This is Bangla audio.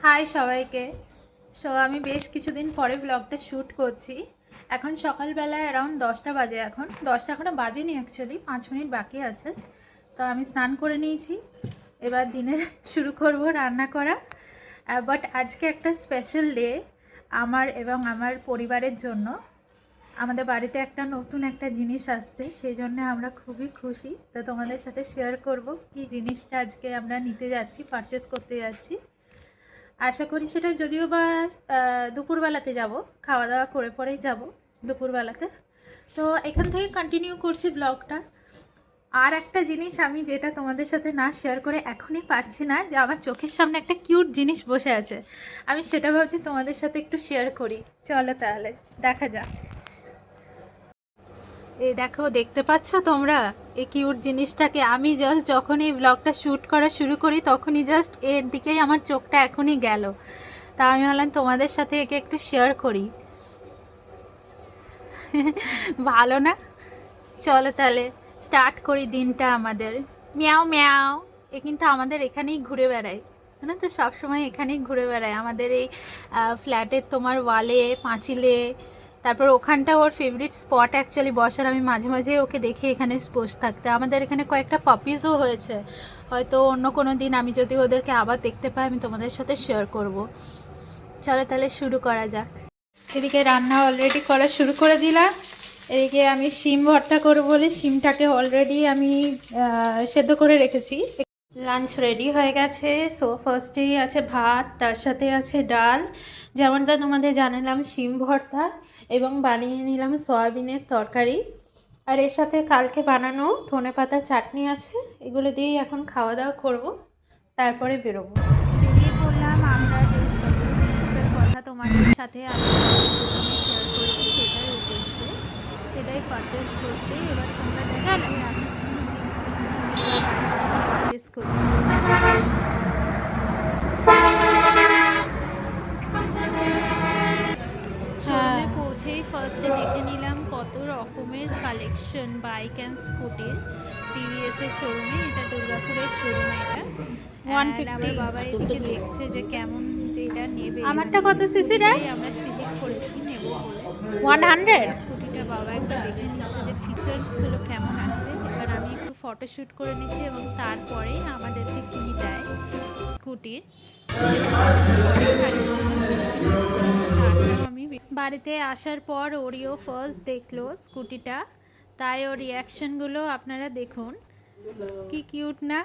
হাই সবাইকে। আমি বেশ কিছুদিন পরে ব্লগটা শ্যুট করছি। এখন সকালবেলায় অ্যারাউন্ড 10টা বাজে। এখন 10টা এখনও বাজেনি, অ্যাকচুয়ালি 5 মিনিট বাকি আছে। তো আমি স্নান করে নিয়েছি, এবার দিনের শুরু করব রান্না করা। বাট আজকে একটা স্পেশাল ডে আমার এবং আমার পরিবারের জন্য। আমাদের বাড়িতে একটা নতুন একটা জিনিস আসছে, সেই জন্য আমরা খুবই খুশি। তো তোমাদের সাথে শেয়ার করব কি জিনিসটা আজকে আমরা নিতে যাচ্ছি, পারচেস করতে যাচ্ছি। আশা করি সেটা যদিও বা দুপুরবেলাতে যাব, খাওয়া দাওয়া করে পরেই যাব দুপুরবেলাতে। তো এখান থেকে কন্টিনিউ করছি ব্লগটা। আর একটা জিনিস আমি যেটা তোমাদের সাথে না শেয়ার করে এখনই পারছি না, যে আমার চোখের সামনে একটা কিউট জিনিস বসে আছে, আমি সেটা ভাবছি তোমাদের সাথে একটু শেয়ার করি। চলো তাহলে দেখা যাক। এই দেখো, দেখতে পাচ্ছ তোমরা এই কিউট জিনিসটাকে? আমি জাস্ট যখন এই ব্লগটা শ্যুট করা শুরু করি তখনই জাস্ট এর দিকেই আমার চোখটা এখনই গেল। তা আমি ভাবলাম তোমাদের সাথে একে একটু শেয়ার করি। ভালো না? চলো তাহলে স্টার্ট করি দিনটা আমাদের। Miao Miao. এ কিন্তু আমাদের এখানেই ঘুরে বেড়ায়, মানে তো সবসময় এখানেই ঘুরে বেড়ায় আমাদের এই ফ্ল্যাটের তোমার ওয়ালে, পাঁচিলে। তারপর ওখানটা ওর ফেভারিট স্পট অ্যাকচুয়ালি বসার। আমি মাঝে মাঝে ওকে দেখি এখানে বসে থাকতে। আমাদের এখানে কয়েকটা পাপিজও হয়েছে, হয়তো অন্য কোনো দিন আমি যদি ওদেরকে আবার দেখতে পাই আমি তোমাদের সাথে শেয়ার করব। চলো তাহলে শুরু করা যাক। এদিকে রান্না অলরেডি করা শুরু করে দিলাম। এদিকে আমি শিম ভর্তা করবো বলে শিমটাকে অলরেডি আমি সেদ্ধ করে রেখেছি। লাঞ্চ রেডি হয়ে গেছে। সো ফার্স্টেই আছে ভাত, তার সাথে আছে ডাল, যেমনটা তোমাদের জানালাম শিম ভর্তা, এবং বানিয়ে নিলাম সয়াবিনের তরকারি। আর এর সাথে কালকে বানানো ধনেপাতার চাটনি আছে। এগুলো দিয়েই এখন খাওয়া দাওয়া করব, তারপরে বেরোবো। বেরিয়ে পড়লাম আমরা যে স্পেশাল জিনিসটার কথা তোমাদের সাথে আমি প্রথমে শেয়ার করেছি সেটার উদ্দেশ্যে, সেটাই পারচেস করতে। এবার তোমরা দেখো যে আমি পারচেস করছি। শোরুমে পৌঁছেই ফার্স্টে দেখে নিলাম কত রকমের কালেকশন বাইক অ্যান্ড স্কুটির। টিভিএসের শোরুমে, এটা দুর্গাপুরের শোরুমে। এটা 150। আমার বাবা এদিকে দেখছে যে কেমন যেটা নেবে। আমারটা কত সিসিটা আমরা সিলেক্ট করেছি নেব বলে 100 স্কুটিটা। বাবা একটা দেখে নিচ্ছে যে ফিচার্সগুলো কেমন আছে। এবার আমি একটু ফটোশ্যুট করে নিচ্ছি এবং তারপরে আমাদেরকে কি দেয় স্কুটির। আমি বাড়িতে আসার পর ওরিও ফার্স্ট দেখলো স্কুটিটা, তাই ওর রিয়াকশনগুলো আপনারা দেখুন, কি কিউট না?